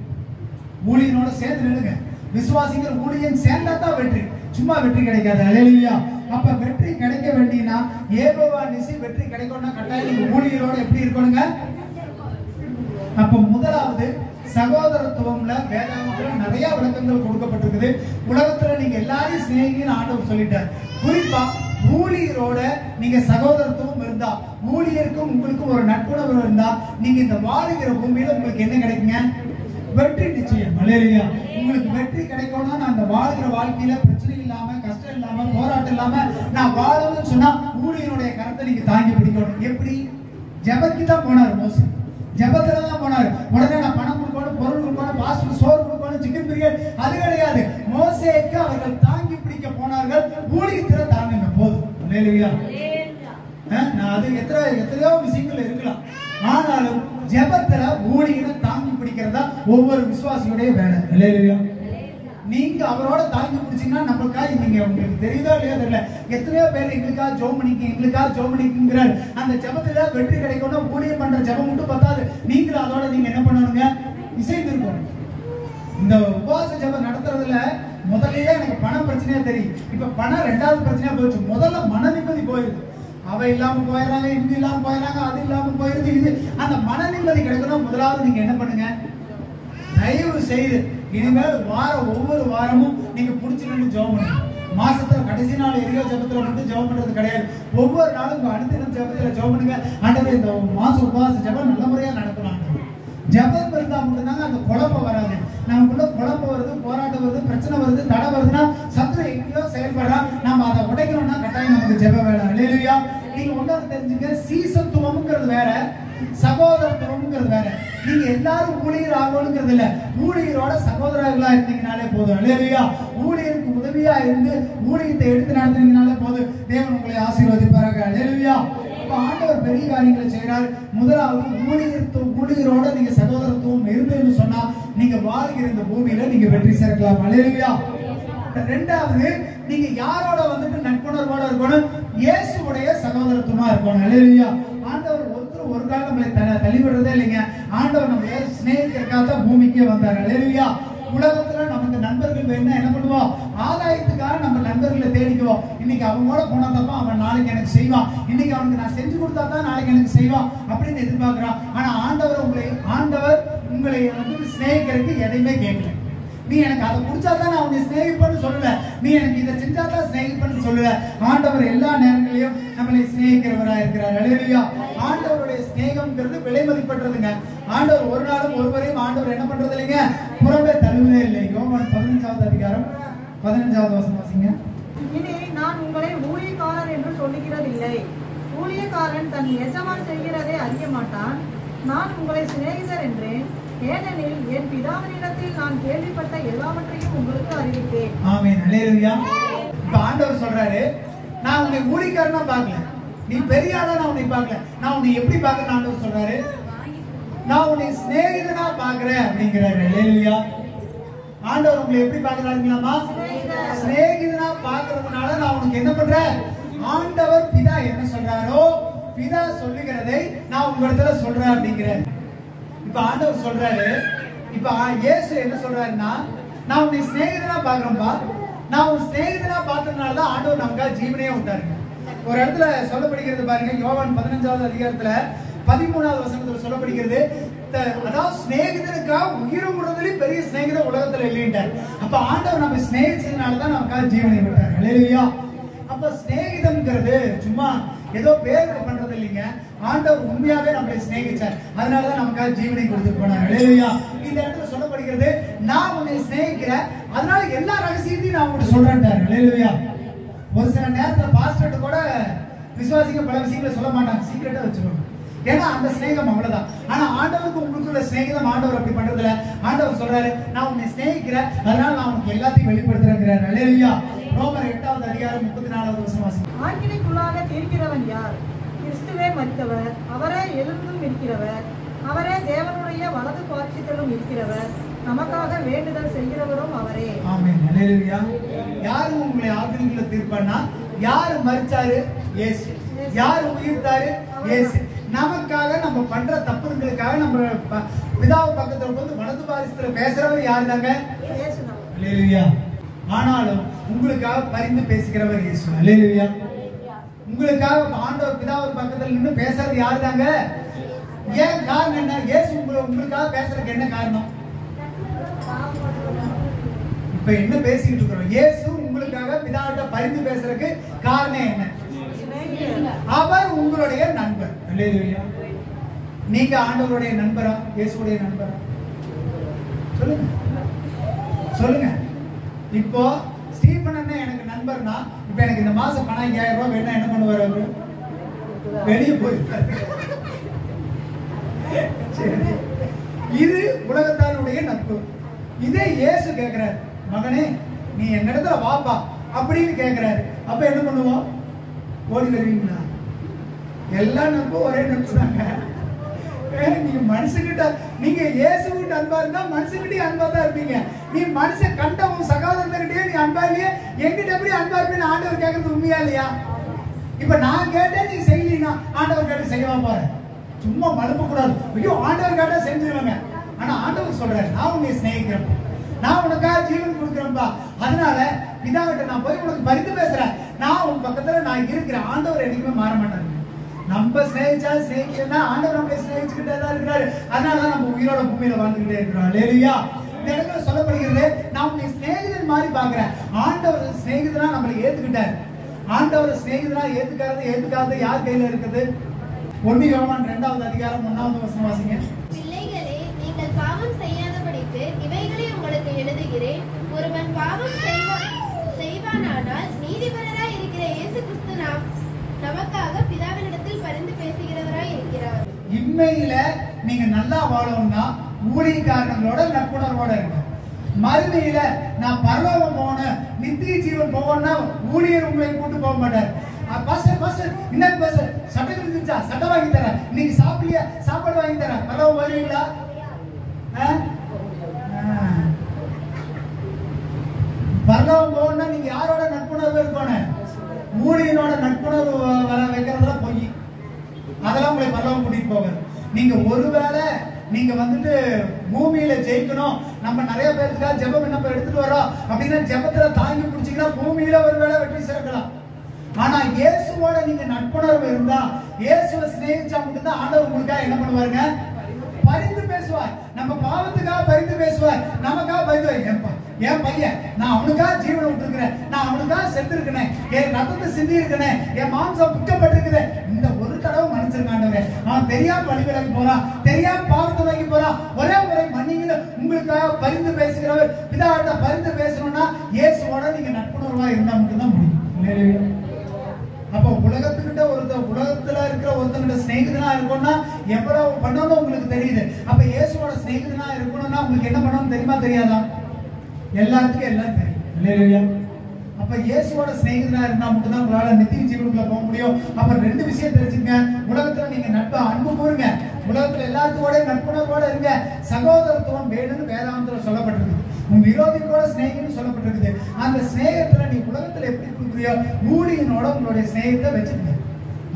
ஊழியனோட சேர்ந்து நில்லுங்க. விசுவாசிகள் ஊழியன் சேர்ந்தா தான் வெற்றி, சும்மா வெற்றி கிடைக்காது. அல்லேலூயா. அப்ப வெற்றி கிடைக்க வேண்டியனா யெகோவா நிசி வெற்றி கிடைக்கணும்னா கட்டாயம் ஊழியரோட எப்படி இருக்கணுங்க? அப்ப முதலாவது சகோதரத்துவம்ல வேதாகமத்துல நிறைய விளக்கங்கள் கொடுக்கப்பட்டிருக்குது. உலகத்துல நீங்க எல்லாரையும் சிநேகின்னு ஆண்டவர் சொல்லிட்டார். குறிப்பா ஊழியரோட நீங்க சகோதரத்துவம் இருந்தா, ஊழியருக்கும் உங்களுக்கும் ஒரு நட்புணர்வு இருந்தா, நீங்க இந்த வாழுகிற பூமியில உங்களுக்கு என்ன கிடைக்குங்க? வெற்றி நிச்சயம். அல்லேலூயா. உங்களுக்கு வெற்றி கிடைக்கணும்னா நான் அந்த வாழ்கிற வாழ்க்கையில பிரச்சனை இல்லாம, கஷ்டம் இல்லாம, போராட்டம் இல்லாம நான் வாழணும்னு சொன்னா ஊழியனுடைய கரத்தை நீங்க தாங்கி பிடிக்கணும். எப்படி? ஜெபத்துக்கு தான் போனார் மோசே, ஜெபத்துல தான் போனாரு. உடனே நான் பணம் கொடுக்கணும், பொருள் கொடுக்கணும், பாஸ்டர் சோறு கொடுக்கணும், சிக்கன் பிரியாணி, அது கிடையாது. மோசேக்கு அவர்கள் தாங்கி பிடிக்க போனார்கள். ஊழியத்துல தாங்குங்க போதும். அல்லேலூயா. நான் அது எத்தனையோ விஷயங்கள் இருக்கலாம், ஆனாலும் ஜெபத்துல ஊழியனை தாங்கி பிடிக்கிறதா ஒவ்வொரு விசுவாசியுடைய வேலை. அல்லேலூயா. நீங்க அவரோட தாங்கி பிடிச்சீங்கன்னா நம்மளுக்காக நீங்க உங்களுக்கு தெரியுதோ இல்லையோ தெரியல, எத்தனையோ பேர் எங்களுக்காக ஜெபம் பண்ணிக்கிறார். அந்த ஜெபத்துல வெற்றி கிடைக்கணும். ஊழியம் பண்ற ஜெபம் மட்டும் பத்தாது, நீங்களும் அதோட நீங்க என்ன பண்ணணுங்க, இசைந்திருக்கணும். இந்த உபவாச ஜெபம் நடத்துறதுல முதல்லயே எனக்கு பண பிரச்சனையா தெரியும். இப்ப பணம் ரெண்டாவது பிரச்சனையா போயிடுச்சு. முதல்ல மன நிம்மதி போயிடுது. அவை இல்லாம போயிடறாங்க, இது இல்லாம போயிடறாங்க, அது இல்லாம போயிருது. இது அந்த மன நிம்மதி கிடைக்கணும். முதலாவது நீங்க என்ன பண்ணுங்க, தயவு செய்து இனிமேல் ஒவ்வொரு வாரமும் நீங்க புடிச்சுக்கிட்டு ஜெபம் பண்ணுங்க. மாசத்துல கடைசி நாள் எரியோ ஜெபத்துல மட்டும் ஜெபம் பண்றது கிடையாது. ஒவ்வொரு நாளும் உங்க அடுத்த ஜெபத்துல ஜெபம் பண்ணுங்க. ஆண்டவரே இந்த மாசம் உபவாச ஜெபம் நல்ல முறையா நடத்தலாம். ஜெபம் இருந்தா மட்டும்தாங்க அந்த குழப்பம் வராது. நமக்குள்ள குழப்பம் வருது, போராட்டம் வருது, பிரச்சனை வருது, தடை வருதுன்னா சத்துரு எங்கேயோ செயல்படுறான். நம்ம அதை உடைக்கணும்னா கட்டாயம் நமக்கு ஜெபம் வேலை. அல்லேலூயா. நீங்க ஒன்றாவது தெரிஞ்சுங்க, சீசத்துவம்ங்கிறது வேற, சகோதரத்துவம்ங்கிறது வேற. நீங்க எல்லாரும் ஊழியர் ஆகணுங்கிறது இல்ல, ஊழியரோட சகோதரர்களா இருந்தீங்கனாலே போதும். அல்லேலூயா. ஊழியருக்கு உதவியா இருந்து ஊழியத்தை எடுத்து நடத்துனீங்கனாலே போதும். தேவன் உங்களை ஆசீர்வதிப்பாராக. அல்லேலூயா. ஆண்டவர் பெரிய காரியங்களை செய்கிறார். முதலாவது ஊழியரோட நீங்க சகோதரத்துவம் இருந்ததுன்னு சொன்னா நீங்க வாழ்கிற இந்த பூமியில நீங்க வெற்றி சேர்க்கலாம். அல்லேலூயா. ரெண்டாவது, நீங்க யாரோட வந்துட்டு நட்புணர்வோட இருக்கணும், இயேசுவுடைய சகோதரத்துவமா இருக்கணும். அல்லேலூயா. ஆண்டவர் ஒருத்தர் ஒரு காலம் நம்மளை தள்ளிவிடுறதே இல்லைங்க. ஆண்டவர் நம்மளை சிநேகிக்கிறதுக்காக தான் பூமிக்கே வந்தார். அல்லேலூயா. உலகத்துல நமக்கு நண்பர்கள் வேணும்னா என்ன பண்ணுவோம், ஆதாயத்துக்காக நம்ம நண்பர்களை தேடிக்குவோம். இன்னைக்கு அவங்களோட போனதான் அவன் நாளைக்கு எனக்கு செய்வான், இன்னைக்கு அவனுக்கு நான் செஞ்சு கொடுத்தா தான் நாளைக்கு எனக்கு செய்வான் அப்படின்னு எதிர்பார்க்கிறான். ஆனா ஆண்டவர் உங்களை வந்து சிநேகிக்கிறதுக்கு எதையுமே கேட்கல. நீ எனக்கு அதை குடிச்சா தான் நான் உன்னை சிநேகிப்பேன்னு சொல்லல, நீ எனக்கு இதை செஞ்சா தான் சிநேகிப்பேன்னு சொல்லல. ஆண்டவர் எல்லா நேரங்களையும் நம்மளை சிநேகிக்கிறவரா இருக்கிறார். அல்லேலூயா. ஆண்டவருடைய சிநேகம்ங்கிறது விலை மதிப்பற்றதுங்க. ஆண்டவர் ஒரு நாளும் ஒருவரையும் ஆண்டவர் என்ன பண்றது இல்லைங்க, புறம்பே தள்ளுவதே இல்லை. யோவான் 15வது அதிகாரம் 15வது வசனம் வாசிங்க. இனி நான் உங்களை ஊழியக்காரர் என்று சொல்லுகிறதில்லை. ஊழியக்காரன் தன் எஜமான் செய்கிறதை அறிய மாட்டான். நான் உங்களை சிநேகிதர் என்றேன், ஏனெனில் என் பிதாவினிடத்தில் நான் கேள்விப்பட்ட எல்லாவற்றையும் உங்களுக்கு அறிவித்தேன். ஆமென். அல்லேலூயா. இப்ப ஆண்டவர் சொல்றாரு, நான் உன்னை ஊழியக்காரனா பார்க்கல, நீ பெரிய ஆளா நான் உன்னை பார்க்கல, நான் உன்னை எப்படி பார்க்கறேன்னு ஆண்டவர் சொல்றாரு, நான் உன்னை சிநேகிதனா பார்க்கிறேன் அப்படிங்கிறாரு. அல்லேலூயா. ஆண்டவர் உங்களை எப்படி பார்க்கறாருங்களாமா, சிநேகிதனா பார்க்கிறதுனால நான் உனக்கு என்ன பண்றேன், ஆண்டவர் பிதா என்ன சொல்றாரோ, பிதா சொல்லுகிறதை நான் உங்களிடத்துல சொல்றேன் அப்படிங்கிறாரு. இப்ப ஆண்டவர் சொல்றாரு, இப்ப இயேசு என்ன சொல்றாருன்னா, நான் உன்னை சிநேகிதனா பார்க்கிறேன்பா, நான் உன் சிநேகிதனா பார்த்ததுனால தான் ஆண்டவர் நமக்காக ஜீவனையே விட்டாருங்க. ஒரு இடத்துல சொல்லப்படுகிறது பாருங்க, யோவான் 15வது அதிகாரத்துல 13வது வசனத்துல சொல்லப்படுகிறது, அதாவது சிநேகிதனுக்காக உயிரை விடுறதுலயும் பெரிய சிநேகிதன் உலகத்துல இல்லைன்றார். அப்ப ஆண்டவர் நம்ம சிநேகிச்சதுனால தான் நமக்காக ஜீவனை விட்டார். அல்லேலூயா. அப்ப சிநேகிதம்ங்கிறது சும்மா ஏதோ பேருக்கு பண்றது இல்லைங்க. ஆண்டவர் உண்மையாவே நம்மளை சிநேகிச்சார், அதனாலதான் நமக்காக ஜீவனை கொடுத்து போனார். அல்லேலூயா. இந்த இடத்துல சொல்லப்படுகிறது, நான் உன்னை சிநேகிக்கிறேன், அதனால எல்லா ரகசியத்தையும் நான் உங்களுக்கு சொல்றேன். அல்லேலூயா. ஒரு சில நேரத்துல பாஸ்டர்ட்ட கூட விசுவாசிங்க பல விஷயங்களை சொல்ல மாட்டாங்க, சீக்கிரட்டா வச்சுக்கணும். ஏன்னா அந்த சிநேகம் அவ்வளவுதான். ஆனா ஆண்டவருக்கு உங்களுக்குள்ள சிநேகிதம் ஆண்டவர் அப்படி பண்றதுல ஆண்டவர் சொல்றாரு, நான் உன்னை சிநேகிக்கிறேன், அதனால நான் உனக்கு எல்லாத்தையும் வெளிப்படுத்துறேன். அல்லேலூயா. ரோமர் 8வது அதிகாரம் 34வது வசனம் வாசிங்க. ஆக்கினைக்குள்ளாக தீர்க்கிறவன் யார்? கிறிஸ்துவே மரித்தவர், அவரே எழுந்தும் இருக்கிறவர், அவரே தேவனுடைய வலது பாட்சியிலும் இருக்கிறவர், நமக்காக வேண்டுதல் செய்கிறவரும் அவரே. ஆமென். அல்லேலூயா. யாரு உங்களை ஆக்கினைக்குள்ள தீர்ப்பானா, யாரு மரிச்சாரு, இயேசு. யாரு உயிர்த்தாரு, இயேசு. நமக்காக நம்ம பண்ற தப்புகளுக்காக நம்ம பிதாவு பக்கத்துல வந்து வலது பாரிசத்துல பேசுறவர் யாரு தாங்க, இயேசுதான். அல்லேலூயா. ஆனாலும் உங்களுக்காக பரிந்து பேசுகிறவர் இயேசு. அல்லேலூயா. உங்களுக்காக ஆண்டவர் பிதாவு பக்கத்துல நின்று பேசுறது யாரு தாங்க, ஏன் காரணம் என்ன, இயேசு உங்களுக்காக பேசுறதுக்கு என்ன காரணம், இப்ப என்ன பேசிட்டு இருக்கிறோம், இயேசு உங்களுக்காக பிதாவிட்ட பரிந்து பேசுறதுக்கு காரணம் என்ன, அவர் உங்களுடைய நண்பர். அல்லேலூயா. நீங்க ஆண்டவருடைய நண்பரா, இயேசுடைய நண்பரா, சொல்லுங்க சொல்லுங்க. இப்போ ஸ்டீபன் அண்ணன் எனக்கு நண்பர்னா, இப்ப எனக்கு இந்த மாசம் பணம் 5000 ரூபாய் வேணா என்ன பண்ணுவாரு, அவரு வெளியே போயிருக்காரு. இது உலகத்தாருடைய நட்பு. இதே இயேசு கேட்கிறாரு, மகனே நீ என்னிடத்துல வாப்பா அப்படின்னு கேட்கிறாரு. அப்ப என்ன பண்ணுவோம், ஓடி வருவீங்களா? எல்லா நட்பும் ஒரே நட்பு தாங்க. நீங்க மனுஷங்கிட்ட நீங்க இயேசுவின் அன்பா இருந்தா மனுஷங்கிட்டே அன்பா தான் இருப்பீங்க. நீ மனுஷன் கண்டவன் சகோதரர்கிட்டயே நீ அன்பா இல்லையே, எங்கிட்ட எப்படி அன்பா இருப்பீன்னு ஆண்டவர் கேட்கறது உண்மையா இல்லையா? இப்ப நான் கேட்டேன் நீ செய்யலீங்கன்னா ஆண்டவர் கேட்டு செய்வா பாரு. சும்மா மழுப்ப கூடாது. ஐயோ ஆண்டவர் கேட்டா செஞ்சிருவாங்க. ஆனா ஆண்டவர் சொல்றாரு, நான் உன்னை சிநேகிக்கிறேன், நான் உனக்காக ஜீவன் கொடுக்குறேன்பா. அதனால பிதாவிட்ட நான் போய் உனக்கு பரிந்து பேசுறேன், நான் உன் பக்கத்துல நான் இருக்கிறேன். ஆண்டவர் என்னைக்குமே மாற மாட்டாங்க. நம்ம சிநேகிச்சா சிநேகிக்கலன்னா ஆண்டவர் நம்மளை சிநேகிச்சுக்கிட்டே தான் இருக்கிறாரு. அதனாலதான் நம்ம உயிரோட பூமியில வாழ்ந்துகிட்டே இருக்கிறோம். அல்லேலூயா. இந்த இடத்துல சொல்லப்படுகிறது, நான் உன்னை சிநேகிதன் மாதிரி பாக்குறேன். ஆண்டவர் சிநேகிதனா நம்மளை ஏத்துக்கிட்டாரு. ஆண்டவர் சிநேகிதனா ஏத்துக்காத யார் கையில இருக்குது? 1 யோவான் 2வது அதிகாரம் 1வது வசனம் வாசிங்க. பிள்ளைகளே, நீங்கள் பாவம் செய்யாதபடிக்கு இவைகளை உங்களுக்கு எழுதுகிறேன். ஒருவன் பாவம் செய்வானானால் நீதிபரராய் இருக்கிற இயேசு கிறிஸ்து நமக்காக பிதாவினிடத்தில் பரிந்து பேசுகிறவராய் இருக்கிறார். இம்மையில நீங்க நல்லா வாழணும்னா ஊழியக்காரங்களோட நட்புணர்வோட இருங்க. மறுமையில நான் பரலோகம் போகணும், நித்திய ஜீவன் போகணும்னா ஊழியர் உங்களை கூட்டு போக மாட்டார். இன்னும் சட்டை இருந்துச்சா, சட்டை வாங்கி தரேன், இன்னைக்கு சாப்பிடலையா, சாப்பாடு வாங்கி தரேன், பரலோகம் வருவீங்களா? பரலோகம் போகணும்னா நீங்க யாரோட நட்புணர்வு இருக்கணும்? ஊழியனோட நட்புணர்வு வர வைக்கிறதெல்லாம் பொய். அதெல்லாம் உங்களை பரலோகம் கூட்டிட்டு போக. நீங்க ஒருவேளை நீங்க வந்துட்டு பூமியில ஜெயிக்கணும், நம்ம நிறைய பேருக்காக ஜெபம் என்ன எடுத்துட்டு வரோம் அப்படின்னா ஜெபத்துல தாங்கி பிடிச்சிங்கன்னா பூமியில ஒருவேளை வெற்றி சிறக்கலாம். ஆனா இயேசுவோட நீங்க நட்புணர்வு இருந்தா, இயேசுவை சிநேகிச்சா மட்டும்தான் ஆண்டவர் உங்களுக்காக என்ன பண்ணுவாருங்க? பரிந்து பேசுவார். நம்ம பாவத்துக்காக பரிந்து பேசுவார், நமக்காக பரிந்து. என் பையன், நான் அவனுக்காக ஜீவனை விட்டுருக்கிறேன், நான் அவனுக்காக செத்து இருக்கிறேன், என் ரத்தத்தை சிந்தி இருக்கிறேன், என் மாம்சம் புக்கப்பட்டிருக்குது, இந்த ஒரு தடவை மன்னிச்சிருக்காண்டவரே. அவன் தெரியாம வழி விலகி போறான், தெரியாம பாவத்தை விலகி போறான், ஒரே முறை மன்னிங்க உங்களுக்காக பரிந்து பேசுகிறவர். பிதாவிட்ட பரிந்து பேசணும்னா இயேசுவோட நீங்க நட்புணர்வா இருந்தா மட்டும்தான் முடியும். அப்போ உலகத்துக்கிட்ட உலகத்துல இருக்கிற ஒருத்தங்கிட்ட சிநேகிதனா இருக்கணும்னா எவ்வளவு பண்ணணும் உங்களுக்கு தெரியுது. அப்ப இயேசுவோட சிநேகிதனா இருக்கணும்னா உங்களுக்கு என்ன பண்ணணும் தெரியுமா தெரியாதா? எல்லாத்துக்கும் எல்லாம் தெரியும். அப்ப இயேசுவோட சிநேகிதனா இருந்தா மட்டும்தான் உங்களால நித்திய ஜீவனுக்குள்ள போக முடியும். அப்ப 2 விஷயம் தெரிஞ்சுங்க. உலகத்துல நீங்க அன்பு கூறுங்க, உலகத்துல எல்லாத்துக்கூட நட்புணர்வோட இருங்க. சகோதரத்துவம் வேணும்னு வேதாந்தத்துல சொல்லப்பட்டிருக்கு. உன் விரோதிகளோட சிநேகம்னு சொல்லப்பட்டிருக்குது. அந்த சிநேகத்துல நீ உலகத்துல எப்படி கொடுக்குறியோ ஊழியனோட உங்களுடைய சிநேகத்தை வச்சுக்கங்க.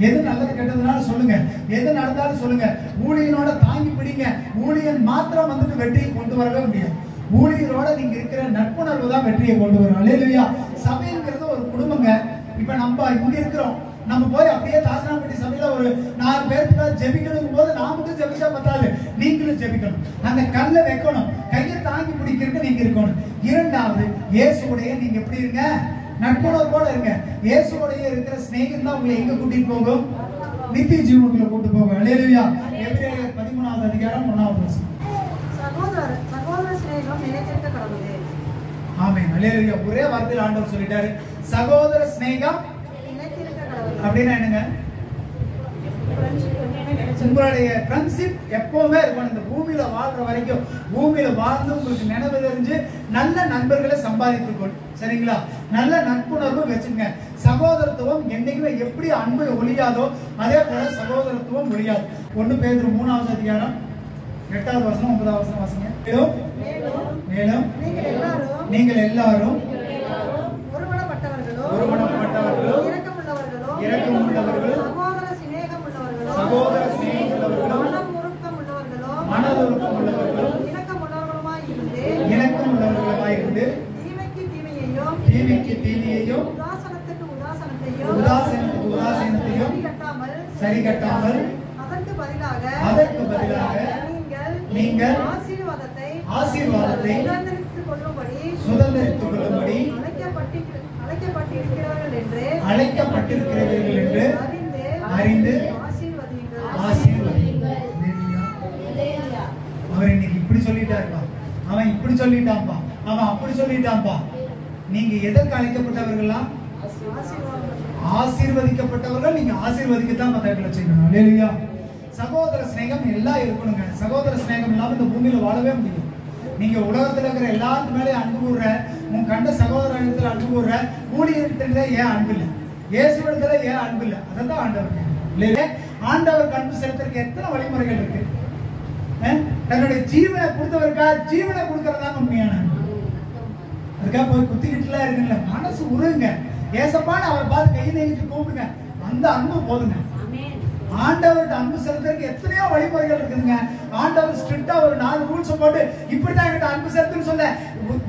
எது நல்லது கெட்டதுனால சொல்லுங்க, எது நடந்தாலும் சொல்லுங்க. ஊழியனோட தாங்கி பிடிங்க. ஊழியன் மாத்திரம் வந்துட்டு வெற்றியை கொண்டு வரவே முடியாது. ஊழியரோட நீங்க இருக்கிற நட்புணர்வு தான் வெற்றியை கொண்டு வரும். அல்லேலூயா. சபைங்கிறது ஒரு குடும்பங்க. இப்ப நம்ம இங்க இருக்கிறோம், நம்ம போய் அப்படியே தாசனாம்பட்டி சபையில ஒரு 4 பேருக்கு ஜெபிக்கணும் போது நான் மட்டும் ஜெபிச்சா பத்தாது, நீங்களும் ஜெபிக்கணும். அந்த கல்லை வைக்கணும், கையை தாங்கி பிடிக்கிறதுக்கு நீங்க இருக்கணும். 2வது இயேசுவோடைய நீங்க எப்படி இருங்க? நட்புணர்வோட இருங்க. இயேசுவோடைய இருக்கிற சிநேகம் தான் உங்களை எங்க கூட்டிட்டு போகும்? நித்திய ஜீவனுக்குள்ள கூட்டு போகும். அல்லேலூயா. எபிரேயர் 13வது அதிகாரம் 1வது வசனம். சகோதர சிநேகம் நிலைத்திருக்க கடவுளே. ஆமென். அல்லேலூயா. ஒரே வார்த்தையில் ஆண்டவர் சொல்லிட்டாரு, சகோதர சிநேகம் நிலைத்திருக்க கடவுளே. அப்படின்னா என்னங்க? உங்களுடைய ஃப்ரெண்ட்ஷிப் எப்பவுமே இருக்கணும். இந்த பூமியில வாழ்ற வரைக்கும், பூமியில வாழ்ந்து உங்களுக்கு நினைவு தெரிஞ்சு நல்ல நண்பர்களை சம்பாதித்துக்கணும். சரிங்களா? நல்ல நட்புணர்வு வச்சுங்க. சகோதரத்துவம் என்னைக்குமே எப்படி அன்பு ஒழியாதோ அதே போல சகோதரத்துவம் ஒழியாது. 1 பேதுரு 3வது அதிகாரம் 8வது வசனம் 9வது வசனம் வாசிங்க. மேலும் நீங்கள் எல்லாரும் ஒருமனப்பட்டவர்களோ இரக்கமுள்ளவர்களோ சகோதர சிநேகம் உள்ளவர்களோ மனதுருக்கம் உள்ளவர்களோ இணக்கம் உள்ளவர்களுமாயிருந்து தீமைக்கு தீமையையும் உதாசீனத்துக்கு உதாசீனத்தையும் சரி கட்டாமல் அதற்கு பதிலாக நீங்கள் ஆசீர்வாதத்தை சுதந்திரித்துக் கொள்ளும்படி அழைக்கப்பட்டிருக்கிறீர்கள் என்று அறிந்து ஆசீர்வதியுங்கள். அவர் இன்னைக்கு இப்படி சொல்லிட்டாருப்பா, அவன் இப்படி சொல்லிட்டான்பா, அவன் அப்படி சொல்லிட்டான்பா. நீங்க எதற்கு அழைக்கப்பட்டவர்களா? ஆசீர்வதிக்கப்பட்டவர்கள். நீங்க ஆசீர்வதிக்கத்தான் மற்றவர்களை செய்யணும். அல்லேலூயா. சகோதர சிநேகம் எல்லாம் இருக்கணுங்க. சகோதர சிநேகம் இல்லாம இந்த பூமியில வாழவே முடியும். நீங்க உலகத்துல இருக்கிற எல்லாத்து மேலே அன்பு கூறுற, உன் கண்ட சகோதர இடத்துல அன்பு கூறுற, ஊழியர்கிட்ட ஏன் அன்பு இல்லை? இயேசுவிடத்துல ஏன் அன்பு இல்லை? அதான் ஆண்டவர். ஆண்டவர் அன்பு செலுத்துறதுக்கு எத்தனை வழிமுறைகள் இருக்கு. தன்னுடைய ஜீவனை கொடுத்தவருக்கா ஜீவனை கொடுக்கறதா உண்மையான அதுக்காக போய் குத்திக்கிட்டுலாம் இருக்குல்ல, மனசு உருங்க. ஏசப்பான்னு அவர் பார்த்து கை நீட்டு கூப்பிடுங்க, அந்த அன்பு போதுங்க. ஆண்டவர்கிட்ட அன்பு செலுத்துறதுக்கு எத்தனையோ வழிமுறைகள் இருக்குதுங்க. ஆண்டவர் ஸ்ட்ரிக்டா ஒரு 4 ரூல்ஸ் போட்டு இப்படிதான் என்கிட்ட அன்பு செலுத்துன்னு சொல்ல,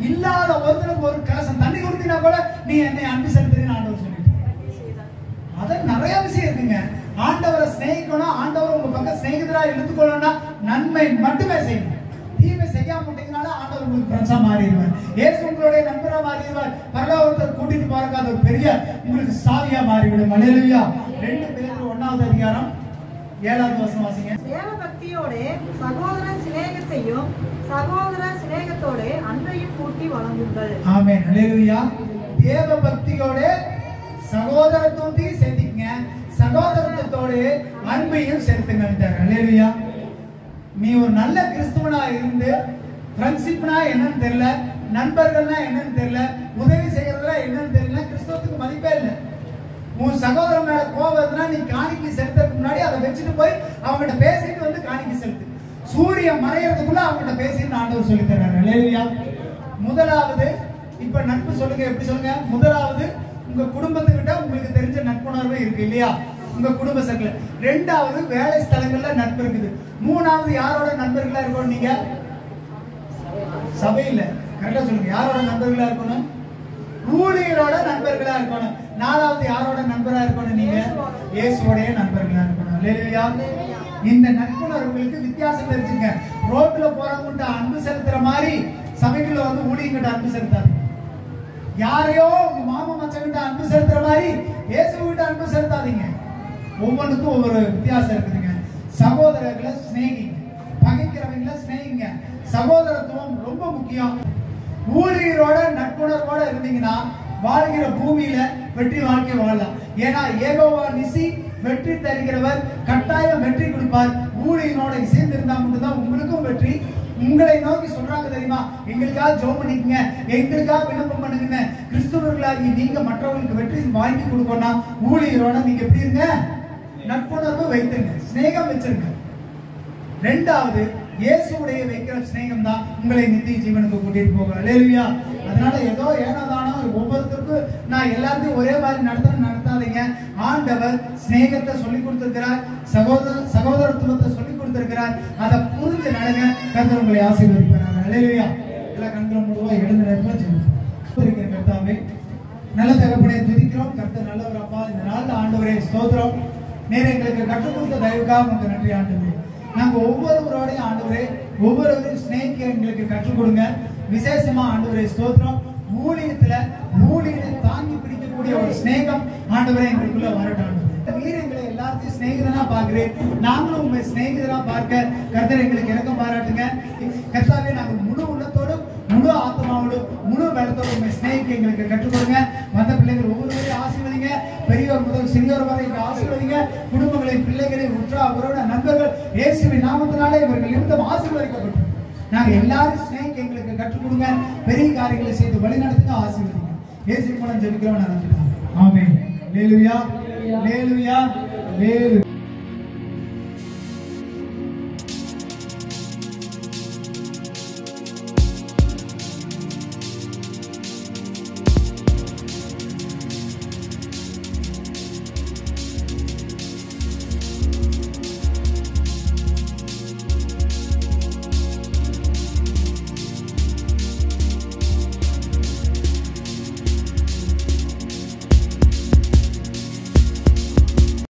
இல்லாத ஒருத்தனுக்கு ஒரு கலசம் தண்ணி கொடுத்தீங்கன்னா கூட நீ என்னை அன்பு செலுத்துறீன்னு ஆண்டவர் சொல்லிட்டு அதான் நிறைய விஷயம் இருக்குங்க. ஆண்டவரை ஸ்நேகிக்கணும், ஆண்டவர் உங்க பக்கம் ஸ்நேகிதரா எடுத்துக்கொள்ளணும்னா நன்மை மட்டுமே செய்யணும். தீமை செய்யாம போட்டீங்கனால ஆண்டவர் உங்களுக்கு ஃப்ரெண்ட்ஸா மாறிடுவார். இயேசு உங்களுடைய நண்பரா மாறிடுவார். பரலோகத்தை கூட்டிட்டு போறதுக்கு அது ஒரு பெரிய உங்களுக்கு சாவியா மாறிவிடும். அல்லேலூயா. 2 பேதுரு 1வது அதிகாரம் 7வது வசனம் வாசிங்க. தேவ பக்தியோட சகோதர சிநேகத்தையும் சகோதர சிநேகத்தோட அன்பையும் கூட்டி வழங்குங்கள். ஆமென். அல்லேலூயா. தேவ பக்தியோட சகோதரத்துவத்தையும் சேர்த்துங்க, சகோதரத்தோட அன்பையும் சேர்த்துங்க. அல்லேலூயா. நீ ஒரு நல்ல கிறிஸ்துவனா இருந்து ஃப்ரெண்ட்ஷிப்னா என்னன்னு தெரியல, நண்பர்கள்னா என்னன்னு தெரியல, உதவி செய்யறதுனா என்னன்னு தெரியல, கிறிஸ்தவத்துக்கு மதிப்பே இல்லை. உன் சகோதரன் மேல கோபம் இருந்தா நீ காணிக்கை செலுத்துறதுக்கு முன்னாடி அதை வச்சுட்டு போய் அவங்ககிட்ட பேசிட்டு வந்து காணிக்கை செலுத்து. சூரியன் மறையறதுக்குள்ள அவங்ககிட்ட பேசிட்டு ஆண்டவர் சொல்லி தர்றாரு. அல்லேலூயா. முதலாவது இப்ப நட்பு சொல்லுங்க, எப்படி சொல்லுங்க? முதலாவது உங்க குடும்பத்துக்கிட்ட உங்களுக்கு தெரிஞ்ச நட்புணர்வு இருக்கு இல்லையா, உங்க குடும்ப சர்க்கிள். 2வது வேலை ஸ்தலங்கள்ல நட்பு இருக்குது. 3வது யாரோட நண்பர்களா இருக்கணும்? நீங்க சபையில கரெக்டா சொல்லுங்க, யாரோட நண்பர்களா இருக்கணும்? ஊழியரோட நண்பர்களா இருக்கணும். 4வது யாரோட நண்பரா இருக்கணும்? நீங்க இயேசுவோடைய நண்பர்களா இருக்கணும். அல்லேலூயா. இந்த நட்புணர்வுகளுக்கு வித்தியாசம் தெரிஞ்சுங்க. ரோட்ல போறவங்கிட்ட அன்பு செலுத்துற மாதிரி சபைக்குள்ள வந்து ஊழியங்கிட்ட அன்பு செலுத்தாது. யாரையோ உங்க மாமா மச்சங்கிட்ட அன்பு செலுத்துற மாதிரி இயேசுகிட்ட அன்பு செலுத்தாதீங்க. ஒவ்வொன்றுக்கும் ஒவ்வொரு வித்தியாசம் இருக்குதுங்க. சகோதரர்களை சிநேகிங்க, பகைக்கிறவங்களை சிநேகிங்க. சகோதரத்துவம் ரொம்ப முக்கியம். ஊழியரோட நட்புணர்வோட இருந்தீங்கன்னா வாழ்கிற பூமியில வெற்றி வாழ்க்கை வாழலாம். ஏன்னா யெகோவா நிசி வெற்றி தருகிறவர், கட்டாயம் வெற்றி கொடுப்பார். ஊழியனோட சேர்ந்து இருந்தா மட்டும்தான் உங்களுக்கும் வெற்றி. உங்களை நோக்கி சொல்றாங்க தெரியுமா, எங்களுக்காக ஜெபம் பண்ணிக்கங்க, எங்களுக்காக விண்ணப்பம் பண்ணுங்க. கிறிஸ்துவர்களாகி நீங்க மற்றவங்களுக்கு வெற்றி வாங்கி கொடுக்கணும். ஊழியரோட நீங்க எப்படி இருங்க? நட்புணர்வு வைத்துங்க, ஸ்நேகம் வச்சிருங்க. 2வது இயேசுவுடைய வைக்கிற ஸ்நேகம் தான் உங்களை நித்திய ஜீவனுக்கு கூட்டிட்டு போகும். அல்லேலூயா. அதனால ஏதோ ஏனோதானோ ஒவ்வொருத்தருக்கும் நான் எல்லாத்தையும் ஒரே மாதிரி நடத்தாதீங்க. ஆண்டவர் ஸ்நேகத்தை சொல்லி கொடுத்திருக்கிறார், சகோதரத்துவத்தை சொல்லி கொடுத்திருக்கிறார். அதை புரிஞ்சு நடங்க. கர்த்தர் உங்களை ஆசீர்வதிப்பார். அல்லேலூயா. எல்லா கண்களும் முழுவா எழுந்து நிற்கிற கர்த்தாவே, நல்ல தகப்பனை துதிக்கிறோம். கர்த்தர் நல்லவர் அப்பா. இந்த நாள் ஆண்டவரே ஸ்தோத்திரம். நேர எங்களுக்கு கற்றுக் கொடுத்த தயவுக்காக உங்களுக்கு நன்றி ஆண்டவரே. நாங்க ஒவ்வொருவரோடையும் ஆண்டவரே ஒவ்வொருவரையும் ஸ்நேகிக்க எங்களுக்கு கற்றுக் கொடுங்க. விசேஷமா ஆண்டவரே ஸ்தோத்திரம், ஊழியத்தை தாங்கி பிடிக்கக்கூடிய ஒரு ஸ்நேகம் ஆண்டவரே எங்களுக்குள்ள வரட்டும். நீர் எங்களை எல்லாத்தையும் ஸ்நேகிதனா பார்க்கிறேன், நாங்களும் உங்களை ஸ்நேகிதனா பார்க்க கர்த்தர் எங்களுக்கு இறக்கம் பாராட்டுங்க. கர்த்தாவே நாங்கள் முழு உள்ளத்தோடும் முழு ஆத்மாவோடும் முழு பலத்தோடும் உங்களை ஸ்நேகிக்க எங்களுக்கு கற்றுக் கொடுங்க. மற்ற பிள்ளைகள் ஒவ்வொருவரையும் ஆசீர்வதிங்க. பெரியவர் முதல் சிறியோர் வரை ஆசீர்வதிங்க. குடும்பங்களை, பிள்ளைகளை, உறவின நண்பர்கள் இயேசுவின் நாமத்தினாலே இவர்கள் இருந்தும் ஆசீர்வதிக்கப்பட்டோம். நாங்க எல்லாரும் ஸ்நேகிக்க எங்களுக்கு கற்றுக் கொடுங்க. பெரிய காரியங்களை செய்து வழி நடத்துங்க, ஆசீர்வதிங்க. இயேசு மூலம் ஜெபிக்கிறோம். ஆமென். அல்லேலூயா. Hallelujah. Hallelujah.